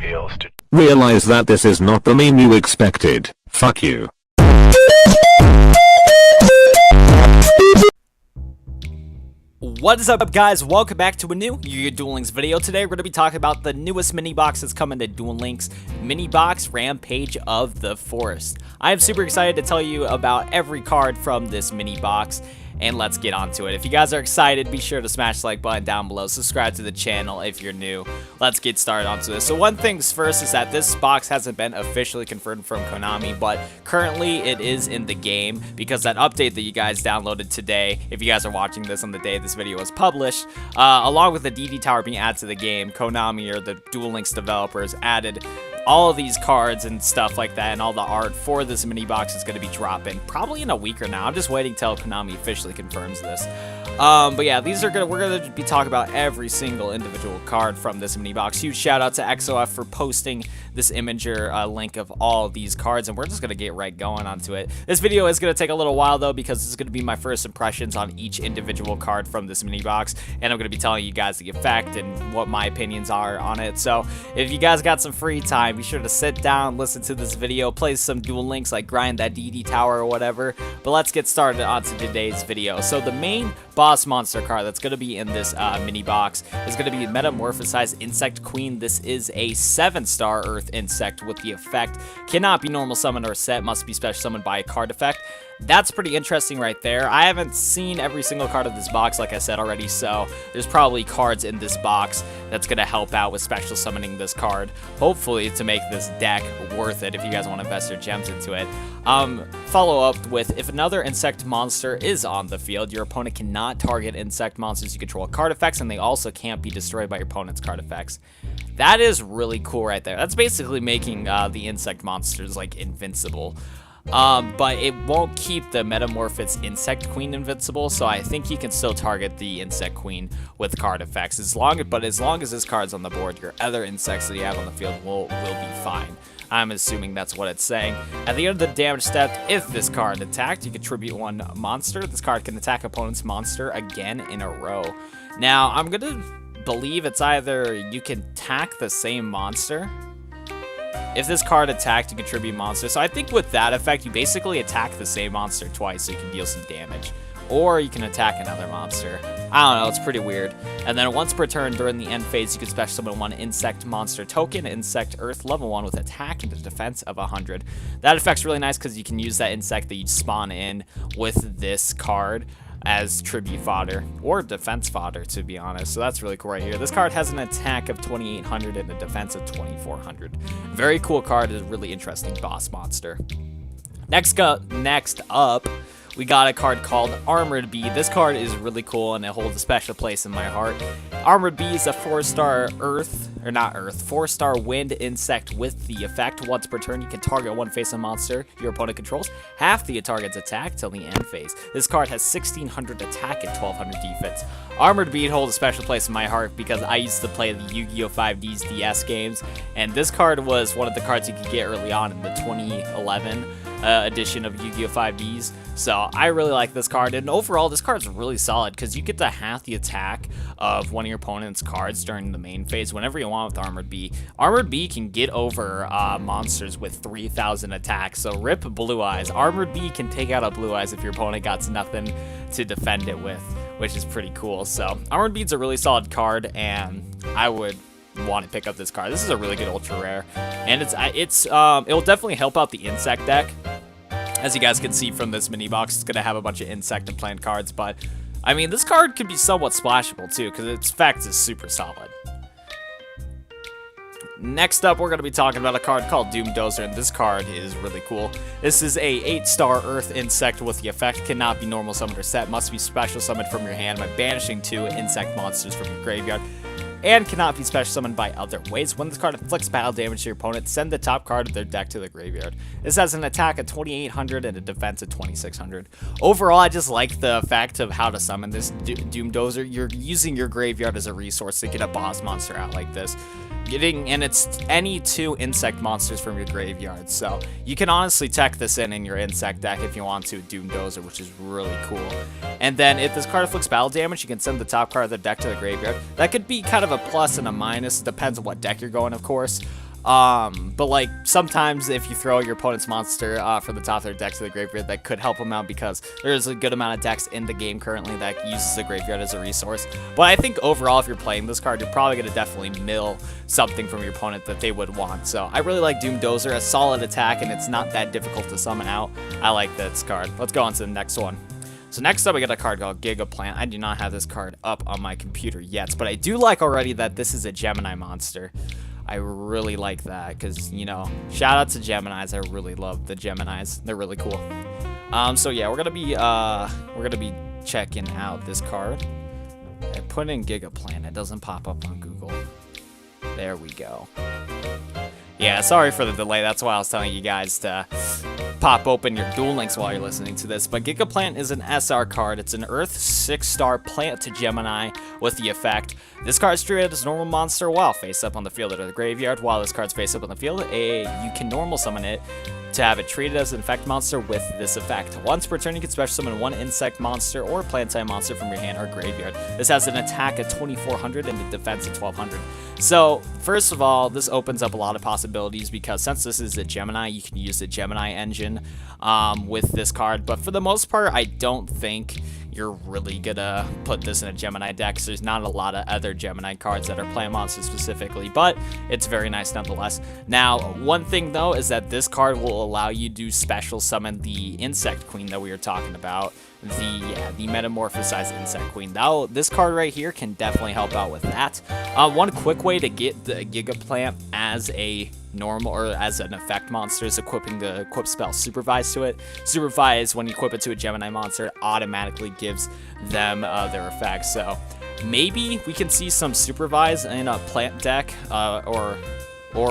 feels to realize that this is not the meme you expected. Fuck you. What is up, guys? Welcome back to a new Duel Links video. Today we're going to be talking about the newest mini box that's coming to Duel Links, mini box Rampage of the Forest. I am super excited to tell you about every card from this mini box, and let's get on to it. If you guys are excited, be sure to smash the like button down below, subscribe to the channel if you're new. Let's get started onto this. So one thing's first is that this box hasn't been officially confirmed from Konami, but currently it is in the game because that update that you guys downloaded today, if you guys are watching this on the day this video was published, along with the DD Tower being added to the game, Konami, or the Duel Links developers, added all of these cards and stuff like that, and all the art for this mini box is going to be dropping probably in a week or now. I'm just waiting till Konami officially confirms this. But yeah, we're gonna be talking about every single individual card from this mini box. Huge shout out to XOF for posting this imager link of all these cards, and we're just gonna get right going onto it. This video is gonna take a little while though, because this is gonna be my first impressions on each individual card from this mini box, and I'm gonna be telling you guys the effect and what my opinions are on it. So if you guys got some free time, be sure to sit down, listen to this video, play some Duel Links, like grind that DD Tower or whatever. But let's get started onto today's video. So the main boss monster card that's going to be in this mini box is going to be Metamorphosed Insect Queen. This is a 7-star Earth insect with the effect cannot be normal summoned or set, must be special summoned by a card effect. That's pretty interesting right there. I haven't seen every single card of this box, like I said already, so there's probably cards in this box that's going to help out with special summoning this card, hopefully to make this deck worth it if you guys want to invest your gems into it. Follow up with, if another insect monster is on the field, your opponent cannot target insect monsters you control card effects, and they also can't be destroyed by your opponent's card effects. That is really cool right there. That's basically making the insect monsters like invincible. But it won't keep the Metamorphosed Insect Queen invincible, so I think you can still target the Insect Queen with card effects. As long as this card's on the board, your other insects that you have on the field will be fine. I'm assuming that's what it's saying. At the end of the damage step, if this card attacked, you contribute 1 monster. This card can attack opponent's monster again in a row. Now, I'm gonna believe it's either you can attack the same monster. If this card attacked, you contribute monster. So I think with that effect, you basically attack the same monster twice, so you can deal some damage. Or you can attack another monster. I don't know, it's pretty weird. And then once per turn during the end phase, you can special summon 1 insect monster token, insect earth level 1 with attack and a defense of 100. That effect's really nice because you can use that insect that you spawn in with this card as tribute fodder or defense fodder, to be honest. So that's really cool right here. This card has an attack of 2800 and a defense of 2400. Very cool card. Is a really interesting boss monster. Next up, we got a card called Armored Bee. This card is really cool and it holds a special place in my heart. Armored Bee is a 4-star four-star wind insect with the effect. Once per turn, you can target 1 face-up monster your opponent controls, half the target's attack till the end phase. This card has 1600 attack and 1200 defense. Armored Bee holds a special place in my heart because I used to play the Yu-Gi-Oh! 5D's DS games, and this card was one of the cards you could get early on in the 2011 edition of Yu-Gi-Oh! 5Ds. So I really like this card, and overall this card's really solid because you get to half the attack of one of your opponent's cards during the main phase whenever you want with Armored Bee. Armored Bee can get over monsters with 3000 attacks, so rip Blue Eyes. Armored Bee can take out a Blue Eyes if your opponent got nothing to defend it with, which is pretty cool. So Armored Bee's a really solid card, and I would want to pick up this card. This is a really good ultra rare, and it'll definitely help out the insect deck. As you guys can see from this mini box, it's gonna have a bunch of insect and plant cards, but I mean, this card could be somewhat splashable too because its effect is super solid. Next up, we're going to be talking about a card called Doomdozer, and this card is really cool. This is a 8-star Earth insect with the effect cannot be normal summoned or set, must be special summoned from your hand by banishing 2 insect monsters from your graveyard, and cannot be special summoned by other ways. When this card inflicts battle damage to your opponent, send the top card of their deck to the graveyard. This has an attack of 2800 and a defense of 2600. Overall, I just like the fact of how to summon this Doomdozer. You're using your graveyard as a resource to get a boss monster out like this. And it's any 2 insect monsters from your graveyard, so you can honestly tech this in your insect deck if you want to, Doomdozer, which is really cool. And then if this card inflicts battle damage, you can send the top card of the deck to the graveyard. That could be kind of a plus and a minus, depends on what deck you're going, of course. But like sometimes if you throw your opponent's monster from the top of their deck to the graveyard, that could help them out because there's a good amount of decks in the game currently that uses the graveyard as a resource. But I think overall, if you're playing this card, you're probably going to definitely mill something from your opponent that they would want. So I really like Doomdozer, a solid attack, and it's not that difficult to summon out. I like this card. Let's go on to the next one. So next up, we got a card called Gigaplant. I do not have this card up on my computer yet, but I do like already that this is a Gemini monster. I really like that because, you know, shout out to Geminis. I really love the Geminis. They're really cool. So yeah, we're gonna be checking out this card. I put in Gigaplant. It doesn't pop up on Google. There we go. Yeah, sorry for the delay. That's why I was telling you guys to pop open your Duel Links while you're listening to this. But Gigaplant is an SR card. It's an Earth 6-star plant to Gemini with the effect. This card is treated as a normal monster while face up on the field or the graveyard. While this card's face up on the field, you can normal summon it to have it treated as an effect monster with this effect. Once per turn, you can special summon one insect monster or plant type monster from your hand or graveyard. This has an attack at 2400 and a defense at 1200. So, first of all, this opens up a lot of possibilities because since this is a Gemini, you can use the Gemini engine with this card. But for the most part, I don't think you're really gonna put this in a Gemini deck because there's not a lot of other Gemini cards that are plant monsters specifically, but it's very nice nonetheless. Now, one thing though is that this card will allow you to special summon the Insect Queen that we were talking about, the Metamorphosed Insect Queen. Now, this card right here can definitely help out with that. One quick way to get the Gigaplant as a normal or as an effect monster is equipping the equip spell Supervise to it. Supervise, when you equip it to a Gemini monster, it automatically gives them their effects. So maybe we can see some Supervise in a plant deck or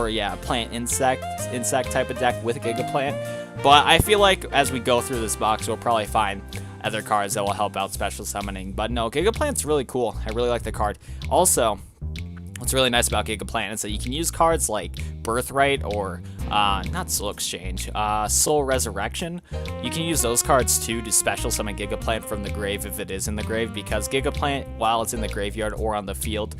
yeah, plant insect type of deck with Gigaplant. But I feel like as we go through this box, we'll probably find other cards that will help out special summoning. But no, Gigaplant's really cool. I really like the card. Also, what's really nice about Gigaplant is that you can use cards like Birthright or not Soul Exchange, Soul Resurrection. You can use those cards too to special summon Gigaplant from the grave if it is in the grave, because Gigaplant, while it's in the graveyard or on the field,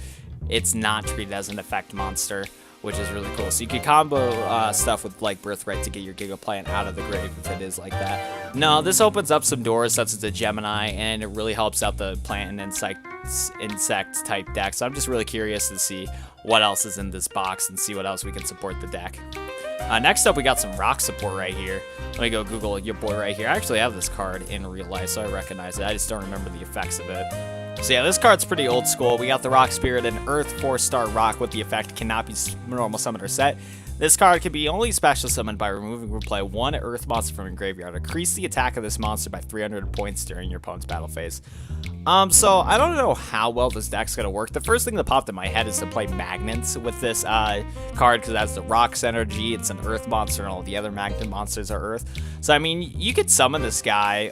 it's not treated as an effect monster, which is really cool. So you can combo stuff with like Birthright to get your Gigaplant out of the grave if it is like that. No, this opens up some doors since it's a Gemini, and it really helps out the plant and insect type deck. So I'm just really curious to see what else is in this box and see what else we can support the deck. Next up, we got some rock support right here. Let me go Google your boy right here. I actually have this card in real life, so I recognize it. I just don't remember the effects of it. So yeah, this card's pretty old school. We got the Rock Spirit, an Earth 4-star rock with the effect cannot be normal summoned or set. This card can be only special summoned by removing or play one Earth monster from your graveyard. Increase the attack of this monster by 300 points during your opponent's battle phase. So I don't know how well this deck's gonna work. The first thing that popped in my head is to play Magnets with this card because it has the Rock's energy, it's an Earth monster, and all the other Magnet monsters are Earth. So I mean, you could summon this guy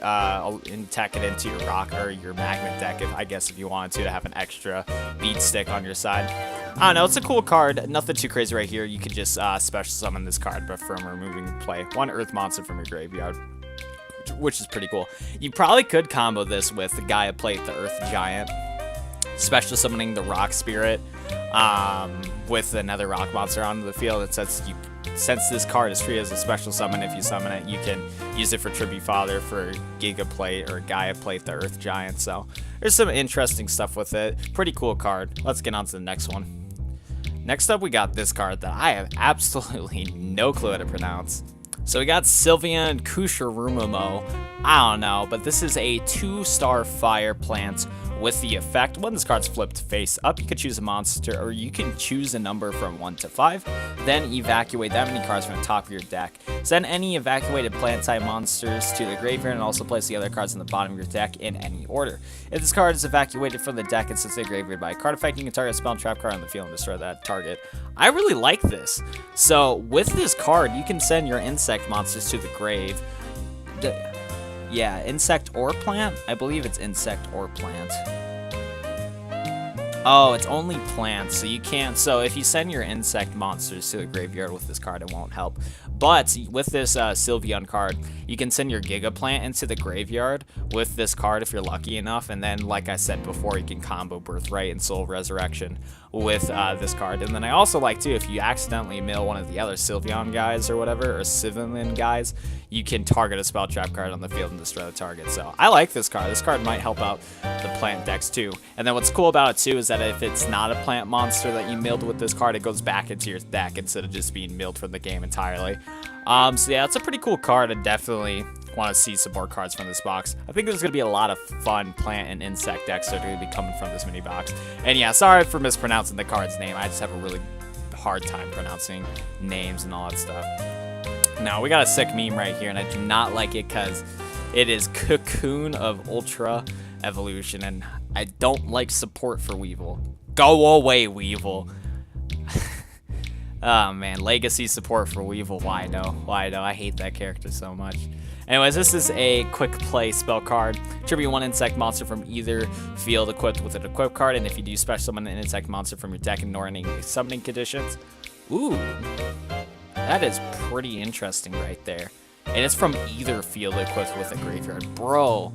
and tack it into your Rock or your Magnet deck, if you wanted to have an extra beat stick on your side. I don't know, it's a cool card. Nothing too crazy right here. You could just special summon this card, but from removing play one Earth monster from your graveyard, which is pretty cool. You probably could combo this with the Gigaplant, the Earth Giant, special summoning the Rock Spirit with another Rock monster onto the field. It says since this card is treated as a special summon, if you summon it, you can use it for Tribute Father, for Gigaplant or Gigaplant, the Earth Giant. So there's some interesting stuff with it. Pretty cool card. Let's get on to the next one. Next up, we got this card that I have absolutely no clue how to pronounce. So we got Sylvan Kusharumomo. I don't know, but this is a 2-star fire plant with the effect. When this card's flipped face up, you could choose a monster, or you can choose a number from 1 to 5, then evacuate that many cards from the top of your deck. Send any evacuated plant-type monsters to the graveyard, and also place the other cards in the bottom of your deck in any order. If this card is evacuated from the deck and sits in the graveyard by a card effect, you can target a spell and trap card on the field and destroy that target. I really like this. So with this card, you can send your insect monsters to the grave. Yeah, insect or plant? I believe it's insect or plant. Oh, it's only plants, so you can't. So if you send your insect monsters to the graveyard with this card, it won't help. But with this Sylvan card, you can send your Gigaplant into the graveyard with this card if you're lucky enough. And then, like I said before, you can combo Birthright and Soul Resurrection with this card. And then I also like, too, if you accidentally mill one of the other Sylvan guys or whatever, or Sylvan guys, you can target a spell trap card on the field and destroy the target. So I like this card. This card might help out the plant decks, too. And then what's cool about it, too, is that if it's not a plant monster that you milled with this card, it goes back into your deck instead of just being milled from the game entirely. So yeah, it's a pretty cool card. I definitely want to see some more cards from this box. I think there's going to be a lot of fun plant and insect decks that are going to be coming from this mini box. And yeah, sorry for mispronouncing the card's name. I just have a really hard time pronouncing names and all that stuff. Now, we got a sick meme right here, and I do not like it because it is Cocoon of Ultra Evolution, and I don't like support for Weevil. Go away, Weevil. Oh man, legacy support for Weevil. Why no? Why no? I hate that character so much. Anyways, this is a quick play spell card. Tribute one insect monster from either field equipped with an equip card, and if you do special summon an insect monster from your deck, ignoring any summoning conditions. Ooh, that is pretty interesting right there. And it's from either field equipped with a graveyard. Bro,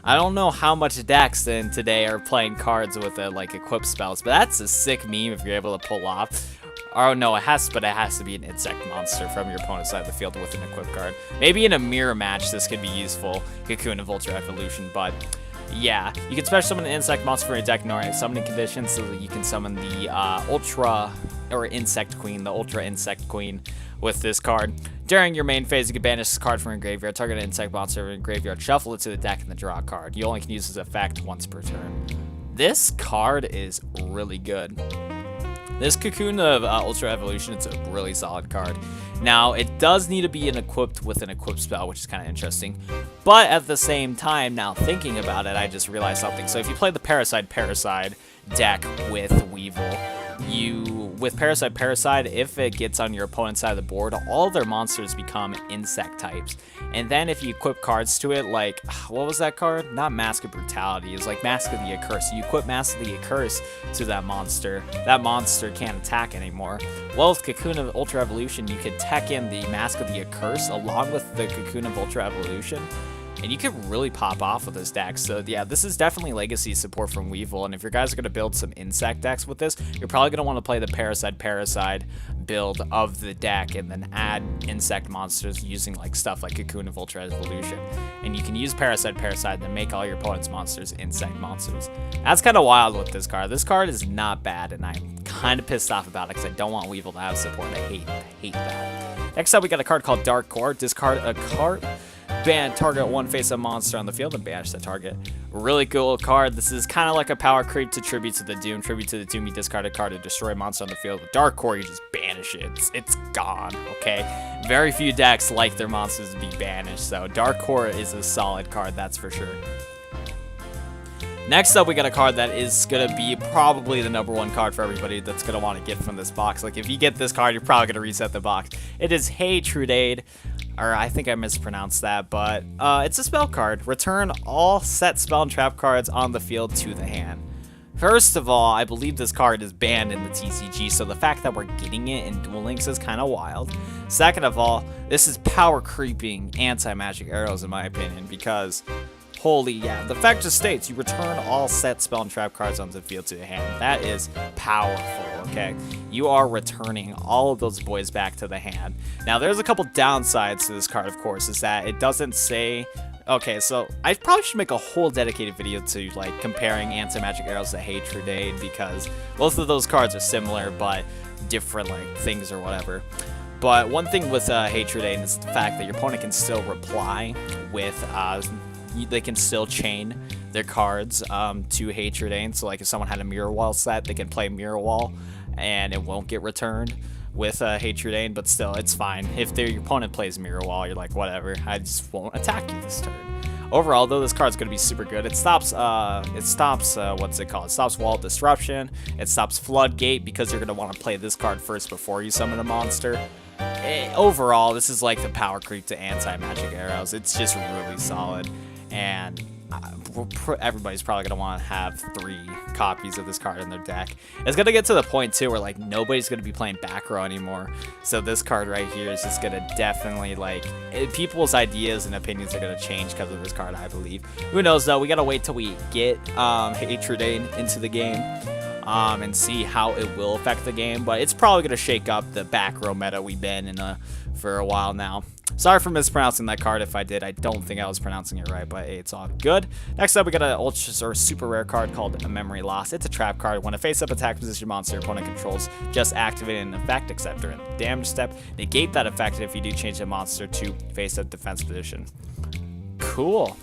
I don't know how much decks in today are playing cards with like equip spells, but that's a sick meme if you're able to pull off. Oh no, it has to be an insect monster from your opponent's side of the field with an equip card. Maybe in a mirror match this could be useful, Cocoon of Ultra Evolution, but yeah, you can special summon an insect monster from your deck ignoring summoning conditions so that you can summon the Ultra Insect Queen, the Ultra Insect Queen with this card. During your main phase, you can banish this card from your graveyard, target an insect monster from your graveyard, shuffle it to the deck, and then draw a card. You only can use this effect once per turn. This card is really good. This Cocoon of Ultra Evolution, it's a really solid card. Now, it does need to be equipped with an equipped spell, which is kind of interesting. But at the same time, now thinking about it, I just realized something. So if you play the Parasite deck with Weevil, with Parasite, if it gets on your opponent's side of the board, all their monsters become insect types. And then if you equip cards to it, like, what was that card? Not Mask of Brutality, it was like Mask of the Accursed. You equip Mask of the Accursed to that monster can't attack anymore. Well, with Cocoon of Ultra Evolution, you could tech in the Mask of the Accursed along with the Cocoon of Ultra Evolution, and you could really pop off with this deck. So yeah, this is definitely legacy support from Weevil, and if your guys are going to build some insect decks with this, you're probably going to want to play the Parasite build of the deck and then add insect monsters using like stuff like Cocoon of Ultra Evolution. And you can use Parasite and then make all your opponent's monsters insect monsters. That's kind of wild with this card. This card is not bad, and I'm kind of pissed off about it because I don't want Weevil to have support. I hate that. Next up, we got a card called Dark Core. Discard a card. Ban target one face-up monster on the field and banish that target. Really cool card. This is kind of like a power creep to Tribute to the Doom. Tribute to the Doom, you discard a card to destroy a monster on the field. With Dark Core, you just banish it. It's gone, okay? Very few decks like their monsters to be banished, so Dark Core is a solid card, that's for sure. Next up, we got a card that is going to be probably the #1 card for everybody that's going to want to get from this box. Like, if you get this card, you're probably going to reset the box. It is Hey Trudade, or I think I mispronounced that, but it's a spell card. Return all set spell and trap cards on the field to the hand. First of all, I believe this card is banned in the TCG, so the fact that we're getting it in Duel Links is kind of wild. Second of all, this is power creeping anti-magic arrows in my opinion, because holy yeah, the fact just states you return all set spell and trap cards onto the field to the hand. That is powerful, okay? You are returning all of those boys back to the hand. Now, there's a couple downsides to this card, of course, is that it doesn't say... Okay, so I probably should make a whole dedicated video to like comparing anti-magic arrows to Hey Trudade, because both of those cards are similar but different like things or whatever. But one thing with Hey Trudade is the fact that your opponent can still reply with they can still chain their cards to Hey Trudade. So like if someone had a Mirror Wall set, they can play Mirror Wall and it won't get returned with Hey Trudade, but still, it's fine. If your opponent plays Mirror Wall, you're like, whatever, I just won't attack you this turn. Overall, though, this card's going to be super good. It stops, what's it called? It stops Wall Disruption. It stops Floodgate, because you're going to want to play this card first before you summon a monster. Overall, this is like the power creep to anti-magic arrows. It's just really solid. And everybody's probably going to want to have 3 copies of this card in their deck. It's going to get to the point, too, where, like, nobody's going to be playing back row anymore. So this card right here is just going to definitely, like, people's ideas and opinions are going to change because of this card, I believe. Who knows, though? We got to wait till we get Hatredane into the game and see how it will affect the game. But it's probably going to shake up the back row meta we've been in for a while now. Sorry for mispronouncing that card if I did. I don't think I was pronouncing it right, but hey, it's all good. Next up, we got an ultra or super rare card called a Memory Loss. It's a trap card. When a face-up attack position monster opponent controls just activate an effect, except during the damage step. Negate that effect if you do change the monster to face-up defense position. Cool.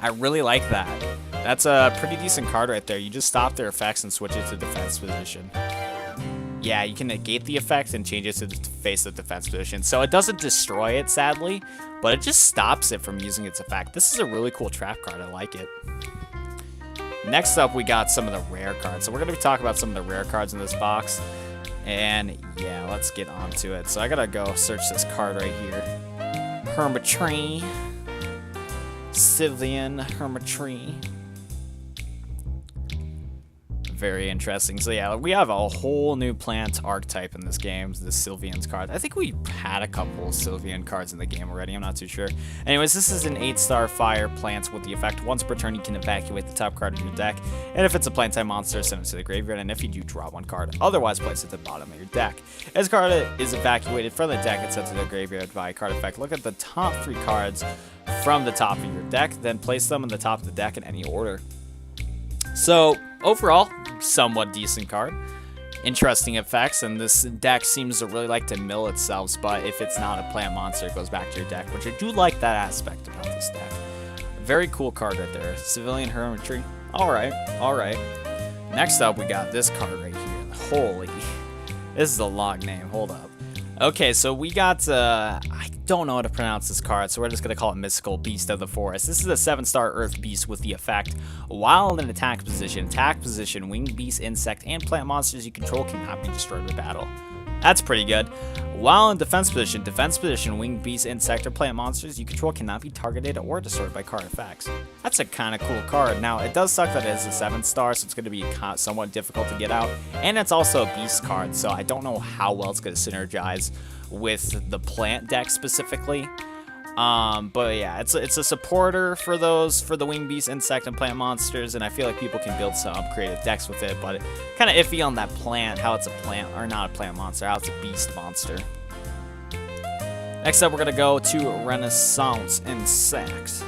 I really like that. That's a pretty decent card right there. You just stop their effects and switch it to defense position. Yeah, you can negate the effect and change it to face the defense position. So it doesn't destroy it, sadly, but it just stops it from using its effect. This is a really cool trap card. I like it. Next up, we got some of the rare cards. So we're going to be talking about some of the rare cards in this box. And yeah, let's get on to it. So I got to go search this card right here. Hermitry. Sylvan Hermitry. Very interesting. So yeah, we have a whole new plant archetype in this game, the Sylvan's card. I think we had a couple Sylvan cards in the game already, I'm not too sure. Anyways, this is an 8-star fire plant with the effect, once per turn you can evacuate the top card of your deck, and if it's a plant type monster, send it to the graveyard, and if you do, draw 1 card. Otherwise, place it at the bottom of your deck. As card is evacuated from the deck and sent to the graveyard via card effect, look at the top 3 cards from the top of your deck, then place them on the top of the deck in any order. So, overall, somewhat decent card. Interesting effects, and this deck seems to really like to mill itself, but if it's not a plant monster, it goes back to your deck, which I do like that aspect about this deck. Very cool card right there. Civilian Hermitry. Alright, alright. Next up, we got this card right here. Holy. This is a long name. Hold up. Okay, so we got, I don't know how to pronounce this card, so we're just going to call it Mystical Beast of the Forest. This is a 7-star Earth Beast with the effect, while in attack position, winged beast, insect, and plant monsters you control cannot be destroyed with battle. That's pretty good. While in defense position, winged beast, insect, or plant monsters you control cannot be targeted or destroyed by card effects. That's a kind of cool card. Now, it does suck that it is a 7-star, so it's going to be somewhat difficult to get out, and it's also a beast card, so I don't know how well it's going to synergize with the plant deck specifically. But yeah, it's a supporter for the winged beast, insect, and plant monsters, and I feel like people can build some upgraded decks with it, but kind of iffy on that plant, how it's a plant, or not a plant monster, how it's a beast monster. Next up, we're gonna go to Renaissance Insect.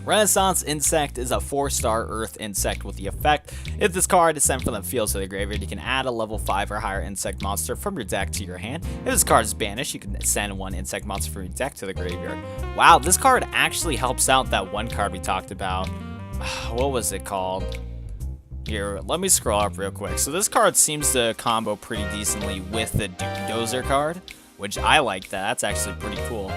Renaissance Insect is a 4-star Earth Insect with the effect, if this card is sent from the field to the graveyard, you can add a level 5 or higher insect monster from your deck to your hand. If this card is banished, you can send 1 insect monster from your deck to the graveyard. Wow, this card actually helps out that one card we talked about. What was it called? Here, let me scroll up real quick. So this card seems to combo pretty decently with the Doomdozer card, which I like that. That's actually pretty cool.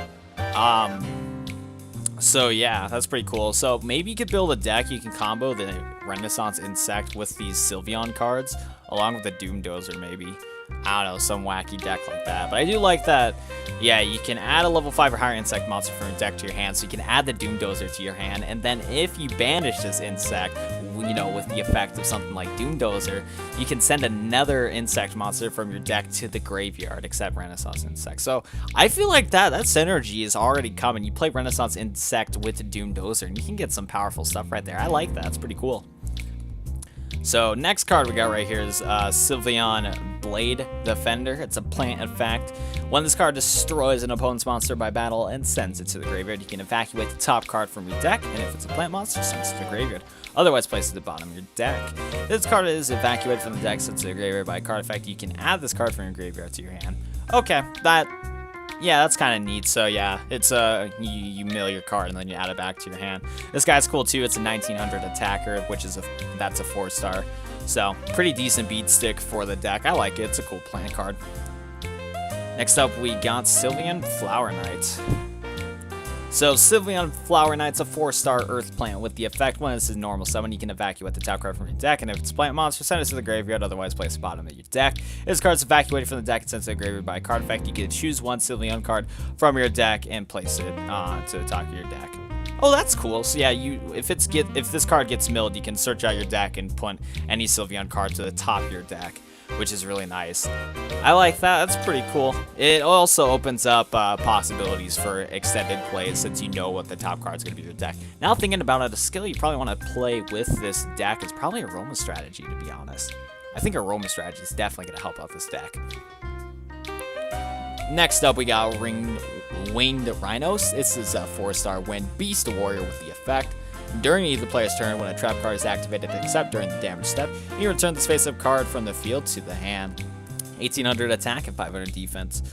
So yeah, that's pretty cool. So maybe you could build a deck, you can combo the Renaissance Insect with these Sylvan cards, along with the Doomdozer maybe. I don't know, some wacky deck like that. But I do like that, yeah, you can add a level 5 or higher insect monster from your deck to your hand, so you can add the Doomdozer to your hand, and then if you banish this insect, you know, with the effect of something like Doomdozer, you can send another insect monster from your deck to the graveyard, except Renaissance Insect. So I feel like that synergy is already coming. You play Renaissance Insect with Doomdozer, and you can get some powerful stuff right there. I like that. It's pretty cool. So next card we got right here is Sylvan Blade Defender. It's a plant effect. When this card destroys an opponent's monster by battle and sends it to the graveyard, you can evacuate the top card from your deck, and if it's a plant monster, send it to the graveyard. Otherwise, place it at the bottom of your deck. If this card is evacuated from the deck, sent to the graveyard by a card effect, you can add this card from your graveyard to your hand. Okay, yeah, that's kind of neat. So yeah, it's you mill your card and then you add it back to your hand. This guy's cool too. It's a 1900 attacker, which is that's a 4-star. So pretty decent beat stick for the deck. I like it. It's a cool plant card. Next up, we got Sylvan Flower Knight. So Sylvan Flower Knight's a 4-star Earth plant with the effect, when this is normal summon, you can evacuate the top card from your deck, and if it's a plant monster, send it to the graveyard, otherwise place the bottom of your deck. If this card is evacuated from the deck and sent to the graveyard by a card effect, you can choose 1 Sylvan card from your deck and place it to the top of your deck. Oh, that's cool. So yeah, if this card gets milled, you can search out your deck and put any Sylvan card to the top of your deck, which is really nice. I like that. That's pretty cool. It also opens up possibilities for extended plays since you know what the top card is going to be in the deck. Now thinking about it, a skill you probably want to play with this deck is probably Aroma Strategy, to be honest. I think Aroma Strategy is definitely going to help out this deck. Next up, we got Winged Rhinos. This is a 4-star when Beast Warrior with the effect. During either player's turn, when a trap card is activated except during the damage step, you return this face-up card from the field to the hand. 1800 attack and 500 defense.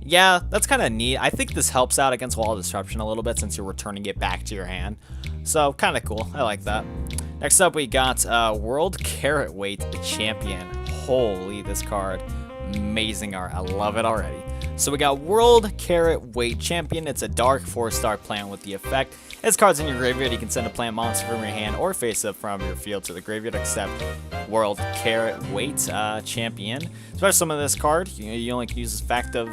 Yeah, that's kind of neat. I think this helps out against Wall Disruption a little bit since you're returning it back to your hand. So, kind of cool. I like that. Next up, we got World Carrot Weight Champion. Holy, this card. Amazing art. I love it already. So we got World Carrot Weight Champion. It's a dark 4-star plant with the effect. As cards in your graveyard, you can send a plant monster from your hand or face up from your field to the graveyard, except World Carrot Weight Champion. Especially some of this card, you only can use the effect of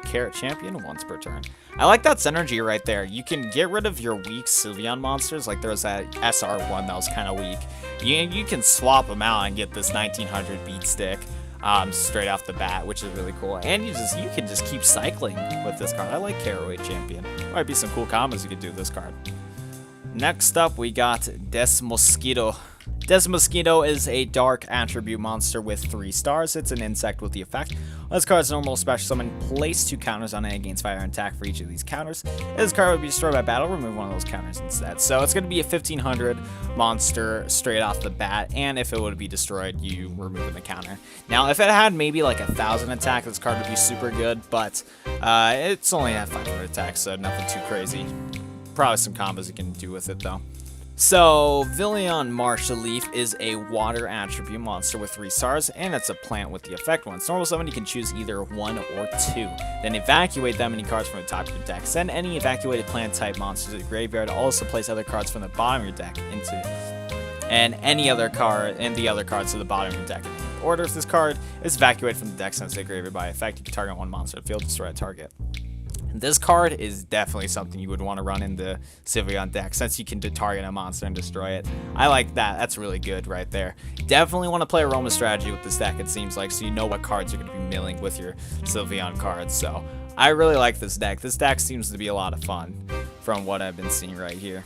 Carrot Champion once per turn. I like that synergy right there. You can get rid of your weak Sylvan monsters, like there was that SR1 that was kind of weak. You can swap them out and get this 1900 beat stick. Straight off the bat, which is really cool. And you can just keep cycling with this card. I like Carrot Weight Champion. Might be some cool combos you could do with this card. Next up, we got Desmosquito. Desmosquito is a dark attribute monster with 3 stars. It's an insect with the effect. When this card's normal special summon, place 2 counters on it against fire and attack for each of these counters. If this card would be destroyed by battle, remove one of those counters instead. So it's going to be a 1500 monster straight off the bat, and if it would be destroyed, you remove the counter. Now, if it had maybe like 1000 attack, this card would be super good, but it's only at 500 attack, so nothing too crazy. Probably some combos you can do with it, though. So, Villion Marshall Leaf is a water attribute monster with 3 stars, and it's a plant with the effect. When it's normal summon, you can choose either 1 or 2. Then evacuate that many cards from the top of your deck. Send any evacuated plant type monsters to the graveyard. Also place other cards from the bottom of your deck into and any other card and the other cards to the bottom of your deck. In order, if this card is evacuated from the deck sent to the graveyard by effect, you can target 1 monster on the field, destroy a target. This card is definitely something you would want to run in the Sylvan deck since you can target a monster and destroy it. I like that. That's really good right there. Definitely want to play Aroma Strategy with this deck, it seems like, so you know what cards you're going to be milling with your Sylvan cards. So I really like this deck. This deck seems to be a lot of fun from what I've been seeing right here.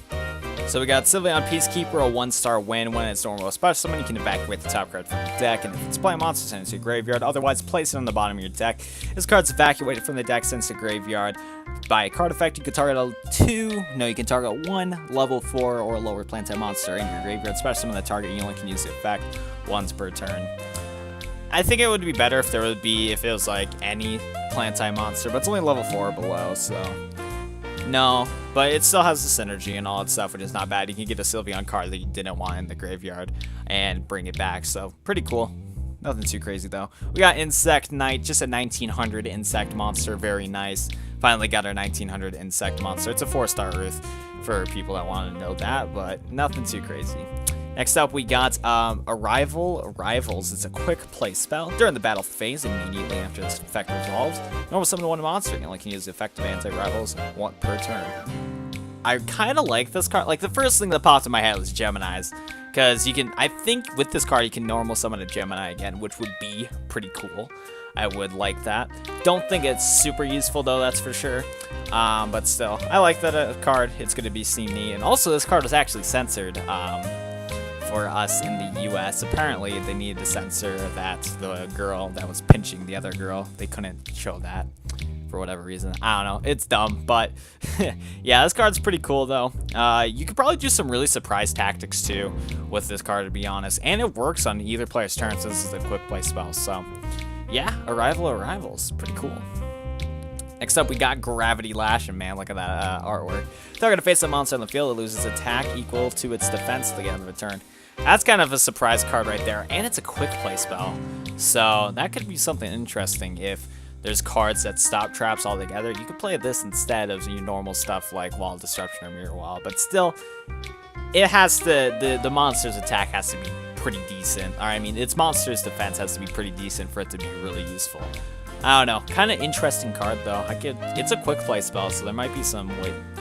So we got Sylvan Peacekeeper, a 1-star win. When it's normal special summon, you can evacuate the top card from your deck, and if it's playing monster, send it to your graveyard. Otherwise, place it on the bottom of your deck. This card's evacuated from the deck, sent to graveyard. By a card effect, you can target you can target 1 level 4 or lower plant type monster in your graveyard. Special summon the target, you only can use the effect once per turn. I think it would be better if it was like any plant type monster, but it's only level 4 or below, so no, but it still has the synergy and all that stuff, which is not bad. You can get a Sylvan card that you didn't want in the graveyard and bring it back, so pretty cool. Nothing too crazy, though. We got Insect Knight, just a 1900 insect monster, very nice. Finally got our 1900 insect monster. It's a 4-star Earth for people that want to know that, but nothing too crazy. Next up, we got Arrivals. It's a quick play spell. During the battle phase, immediately after this effect resolves, normal summon 1 monster. You only can use the effect of anti-rivals 1 per turn. I kind of like this card. Like, the first thing that popped in my head was Geminis. Because I think with this card, you can normal summon a Gemini again, which would be pretty cool. I would like that. Don't think it's super useful, though, that's for sure. But still, I like that card. It's going to be seen neat. And also, this card was actually censored for us in the US. Apparently, they needed to censor that the girl that was pinching the other girl. They couldn't show that for whatever reason. I don't know. It's dumb, but yeah, this card's pretty cool, though. You could probably do some really surprise tactics, too, with this card, to be honest. And it works on either player's turn, so this is a quick play spell. So, yeah, Arrivals. Pretty cool. Next up, we got Gravity Lash, and man, look at that artwork. Target to face a monster on the field, it loses attack equal to its defense at the end of the turn. That's kind of a surprise card right there, and it's a quick play spell. So that could be something interesting if there's cards that stop traps altogether. You could play this instead of your normal stuff like Wall of Disruption or Mirror Wall, but still, it has to, the monster's attack has to be pretty decent. Or I mean, its monster's defense has to be pretty decent for it to be really useful. I don't know. Kind of interesting card, though. It's a quick play spell, so there might be some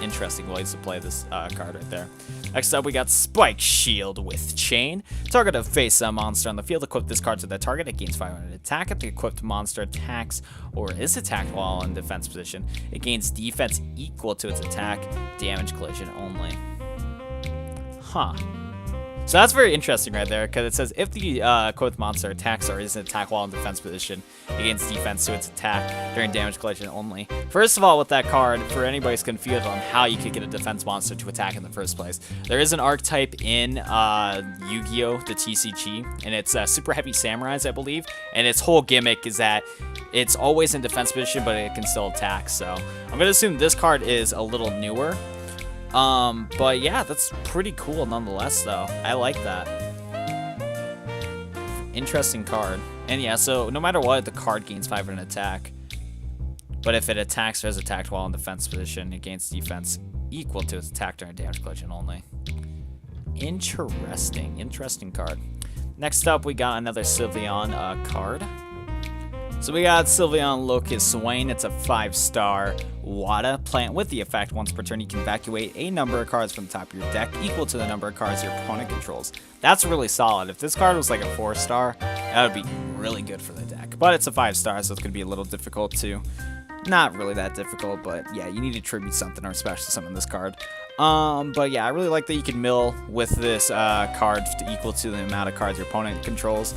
interesting ways to play this card right there. Next up, we got Spike Shield with Chain. Target a face-up monster on the field. Equip this card to the target. It gains 500 attack. If the equipped monster attacks or is attacked while in defense position, it gains defense equal to its attack, damage collision only. Huh. So that's very interesting right there, because it says if the equipped monster attacks or is an attack while in defense position, it gains defense to its attack during damage collision only. First of all, with that card, for anybody who's confused on how you could get a defense monster to attack in the first place, there is an archetype in Yu-Gi-Oh! The TCG, and it's Super Heavy Samurais, I believe, and its whole gimmick is that it's always in defense position, but it can still attack. So I'm going to assume this card is a little newer. But yeah, that's pretty cool nonetheless, though. I like that. Interesting card. And yeah, so no matter what, the card gains 500 attack. But if it attacks or is attacked while in defense position, it gains defense equal to its attack during damage collision only. Interesting card. Next up, we got another Sylvan card. So we got Sylvan Locust Swain. It's a 5-star Wada plant with the effect once per turn you can evacuate a number of cards from the top of your deck equal to the number of cards your opponent controls. That's really solid. If this card was like a 4-star, that would be really good for the deck. But it's a 5-star, so it's going to be a little difficult too. Not really that difficult, but yeah, you need to tribute something or special summon this card. But yeah, I really like that you can mill with this card to equal to the amount of cards your opponent controls.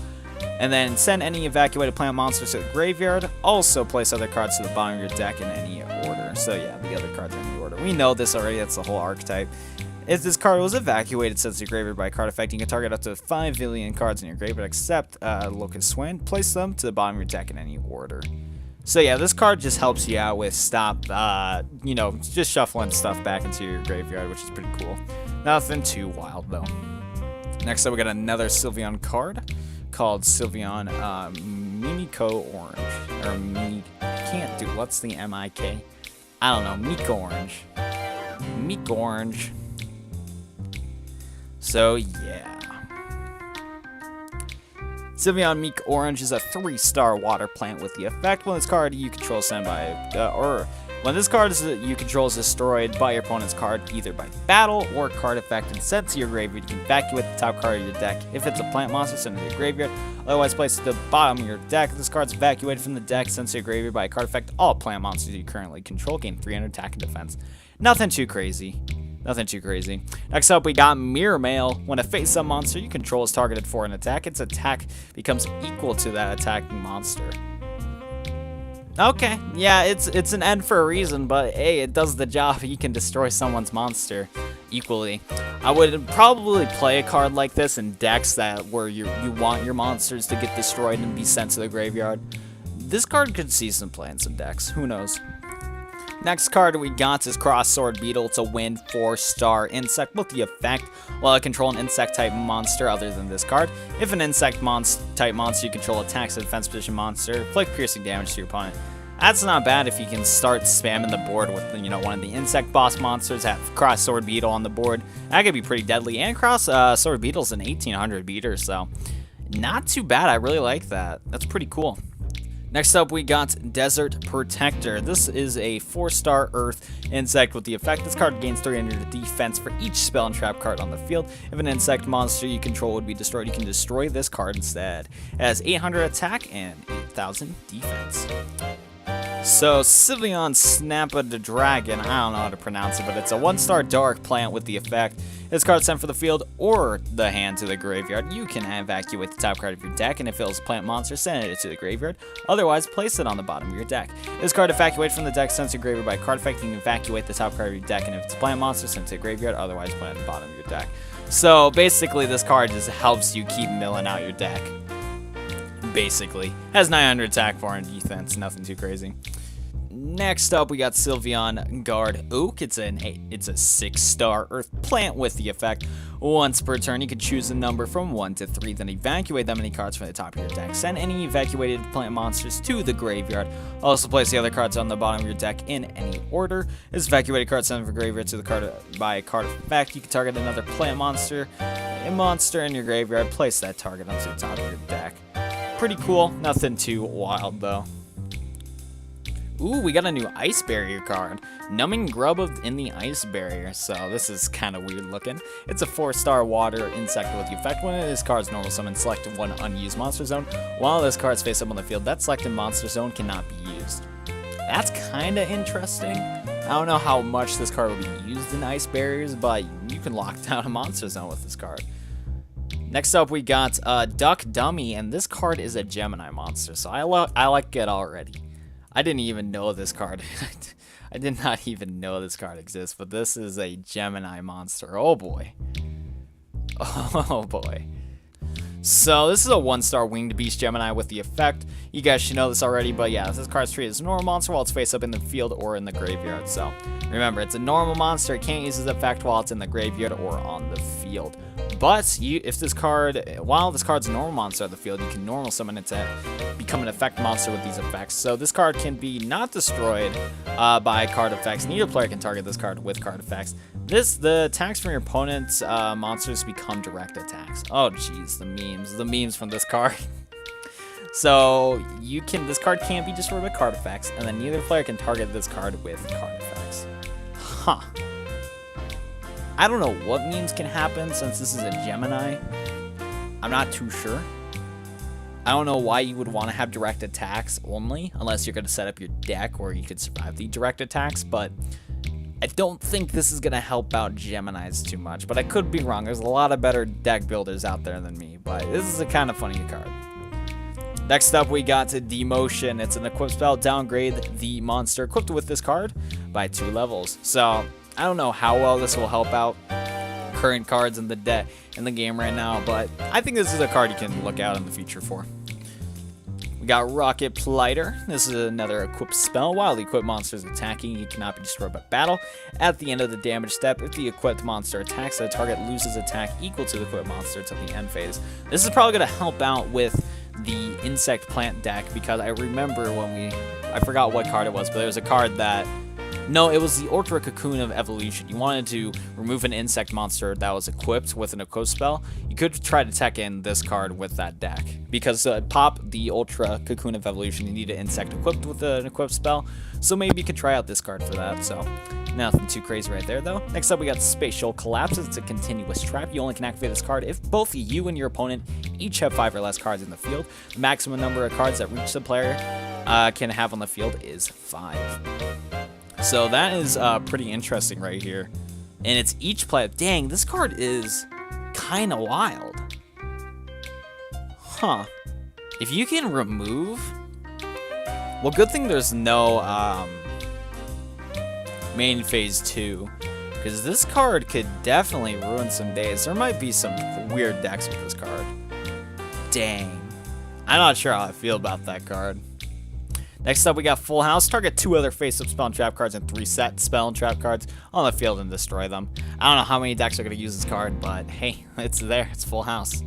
And then send any evacuated plant monsters to the graveyard. Also place other cards to the bottom of your deck in any order. So yeah, the other cards are in the order. We know this already, that's the whole archetype. If this card was evacuated since your graveyard by a card effect, you can target up to 5 billion cards in your graveyard except Locust Swain. Place them to the bottom of your deck in any order. So yeah, this card just helps you out with just shuffling stuff back into your graveyard, which is pretty cool. Nothing too wild though. Next up, we got another Sylvan card called Sylvan Mimiko Orange. Or can't do, what's the M-I-K? I don't know, Miko Orange. Miko Orange. So yeah. Sylvan Meek Orange is a 3-star water plant with the effect when this card you control sent by when this card you control is destroyed by your opponent's card either by battle or card effect and sent to your graveyard, you can evacuate the top card of your deck. If it's a plant monster, send it to your graveyard. Otherwise, place it at the bottom of your deck. If this card's evacuated from the deck, sent to your graveyard by a card effect, all plant monsters you currently control gain 300 attack and defense. Nothing too crazy. Next up, we got Mirror Mail. When a face-up monster you control is targeted for an attack, its attack becomes equal to that attacking monster. Okay, yeah, it's an end for a reason, but hey, it does the job. You can destroy someone's monster equally. I would probably play a card like this in decks where you want your monsters to get destroyed and be sent to the graveyard. This card could see some play in some decks. Who knows? Next card we got is Cross Sword Beetle. It's a wind 4-star insect with the effect while I control an insect type monster other than this card. If an insect type monster you control attacks a defense position monster, inflict piercing damage to your opponent. That's not bad if you can start spamming the board with one of the insect boss monsters, have Cross Sword Beetle on the board. That could be pretty deadly. And Cross Sword Beetle's an 1800 beater, so not too bad. I really like that. That's pretty cool. Next up, we got Desert Protector. This is a 4-star Earth insect with the effect. This card gains 300 defense for each spell and trap card on the field. If an insect monster you control would be destroyed, you can destroy this card instead. It has 800 attack and 8,000 defense. So, Sylvan Snappa the Dragon, I don't know how to pronounce it, but it's a 1-star dark plant with the effect. This card sent for the field or the hand to the graveyard. You can evacuate the top card of your deck, and if it was a plant monster, send it to the graveyard. Otherwise, place it on the bottom of your deck. This card evacuated from the deck, sent to your graveyard by card effect. You can evacuate the top card of your deck, and if it's a plant monster, send it to the graveyard. Otherwise, put it at the bottom of your deck. So, basically, this card just helps you keep milling out your deck. Basically. Has 900 attack, 400 defense, nothing too crazy. Next up, we got Sylvan Guard Oak. It's a 6-star Earth plant with the effect. Once per turn, you can choose a number from 1 to 3, then evacuate that many cards from the top of your deck. Send any evacuated plant monsters to the graveyard. Also, place the other cards on the bottom of your deck in any order. This evacuated card sent from graveyard to the card by a card effect. You can target another plant monster, a monster in your graveyard. Place that target onto the top of your deck. Pretty cool. Nothing too wild though. Ooh, we got a new Ice Barrier card. Numbing Grub in the Ice Barrier. So this is kind of weird looking. It's a 4-star water insect with the effect when this card's normal summon, select one unused monster zone. While this card's face up on the field, that selected monster zone cannot be used. That's kind of interesting. I don't know how much this card will be used in Ice Barriers, but you can lock down a monster zone with this card. Next up, we got Duck Dummy, and this card is a Gemini monster, so I like it already. I didn't even know this card. I did not even know this card exists, but this is a Gemini monster. Oh boy. Oh boy. So this is a 1-star winged beast Gemini with the effect. You guys should know this already, but yeah, this card's treated as a normal monster while it's face up in the field or in the graveyard. So remember, it's a normal monster. It can't use this effect while it's in the graveyard or on the field. But if this card, while this card's a normal monster on the field, you can normal summon it to become an effect monster with these effects. So this card can be not destroyed by card effects. Neither player can target this card with card effects. The attacks from your opponent's monsters become direct attacks. Oh jeez, the memes from this card. So this card can't be destroyed by card effects, and then neither player can target this card with card effects. Huh. I don't know what memes can happen since this is a Gemini. I'm not too sure. I don't know why you would want to have direct attacks only, unless you're going to set up your deck where you could survive the direct attacks, but I don't think this is going to help out Geminis too much, but I could be wrong. There's a lot of better deck builders out there than me, but this is a kind of funny card. Next up, we got Demotion. It's an equip spell. Downgrade the monster equipped with this card by 2 levels. So I don't know how well this will help out current cards in the game right now, but I think this is a card you can look out in the future for. We got Rocket Pliter. This is another equipped spell. While the equipped monster is attacking, he cannot be destroyed by battle. At the end of the damage step, if the equipped monster attacks, the target loses attack equal to the equipped monster till the end phase. This is probably going to help out with the Insect Plant deck, because I remember I forgot what card it was, but there was a card that, no, it was the Ultra Cocoon of Evolution. You wanted to remove an insect monster that was equipped with an equip spell. You could try to tech in this card with that deck, because pop the Ultra Cocoon of Evolution, you need an insect equipped with an equipped spell, so maybe you could try out this card for that. So nothing too crazy right there, though. Next up, we got Spatial Collapse. It's a continuous trap. You only can activate this card if both you and your opponent each have 5 or less cards in the field. The maximum number of cards that reach the player can have on the field is 5. So that is pretty interesting right here. And it's each player. Dang, this card is kind of wild. Huh. If you can remove... Well, good thing there's no main phase 2. Because this card could definitely ruin some days. There might be some weird decks with this card. Dang. I'm not sure how I feel about that card. Next up, we got Full House. Target 2 other face-up spell and trap cards and 3 set spell and trap cards on the field and destroy them. I don't know how many decks are going to use this card, but hey, it's there. It's Full House.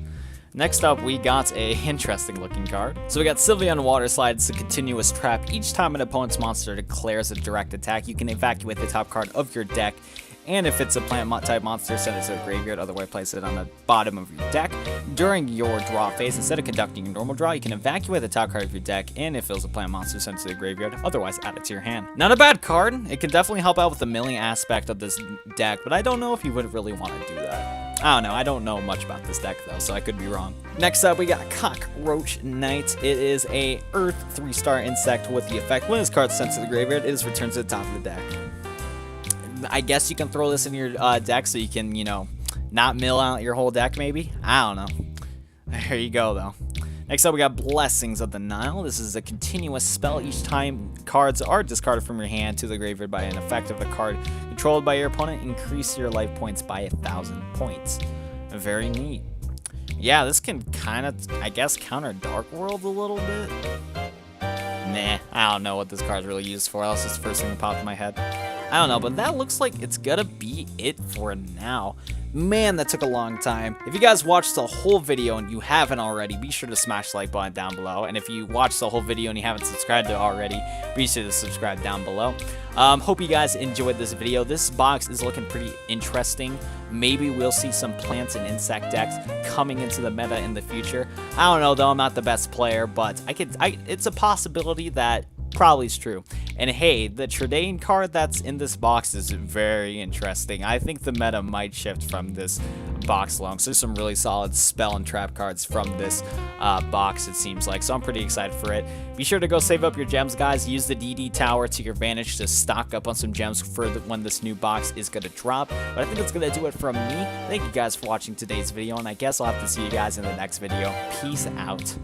Next up, we got a interesting looking card. So we got Sylvan Water Slide. It's a continuous trap. Each time an opponent's monster declares a direct attack, you can evacuate the top card of your deck. And if it's a plant-type monster, send it to the graveyard, otherwise place it on the bottom of your deck. During your draw phase, instead of conducting your normal draw, you can evacuate the top card of your deck, and if it was a plant monster, send it to the graveyard, otherwise add it to your hand. Not a bad card. It can definitely help out with the milling aspect of this deck, but I don't know if you would really want to do that. I don't know. I don't know much about this deck, though, so I could be wrong. Next up, we got Cockroach Knight. It is a Earth 3-star insect with the effect, when this card is sent to the graveyard, it is returned to the top of the deck. I guess you can throw this in your deck so you can, you know, not mill out your whole deck, maybe? I don't know. There you go, though. Next up, we got Blessings of the Nile. This is a continuous spell. Each time cards are discarded from your hand to the graveyard by an effect of the card controlled by your opponent, increase your life points by 1,000 points. Very neat. Yeah, this can kind of, I guess, counter Dark World a little bit. Nah, I don't know what this card's really used for. That's just the first thing that popped in my head. I don't know, but that looks like it's gonna be it for now. Man, that took a long time. If you guys watched the whole video and you haven't already, be sure to smash the like button down below. And if you watched the whole video and you haven't subscribed to it already, be sure to subscribe down below. Hope you guys enjoyed this video. This box is looking pretty interesting. Maybe we'll see some plants and insect decks coming into the meta in the future. I don't know, though. I'm not the best player, but it's a possibility that probably is true. And hey, the Tradaine card that's in this box is very interesting. I think the meta might shift from this box alone. So there's some really solid spell and trap cards from this box, it seems like. So I'm pretty excited for it. Be sure to go save up your gems, guys. Use the DD tower to your advantage to stock up on some gems for when this new box is going to drop. But I think that's going to do it from me. Thank you guys for watching today's video, and I guess I'll have to see you guys in the next video. Peace out.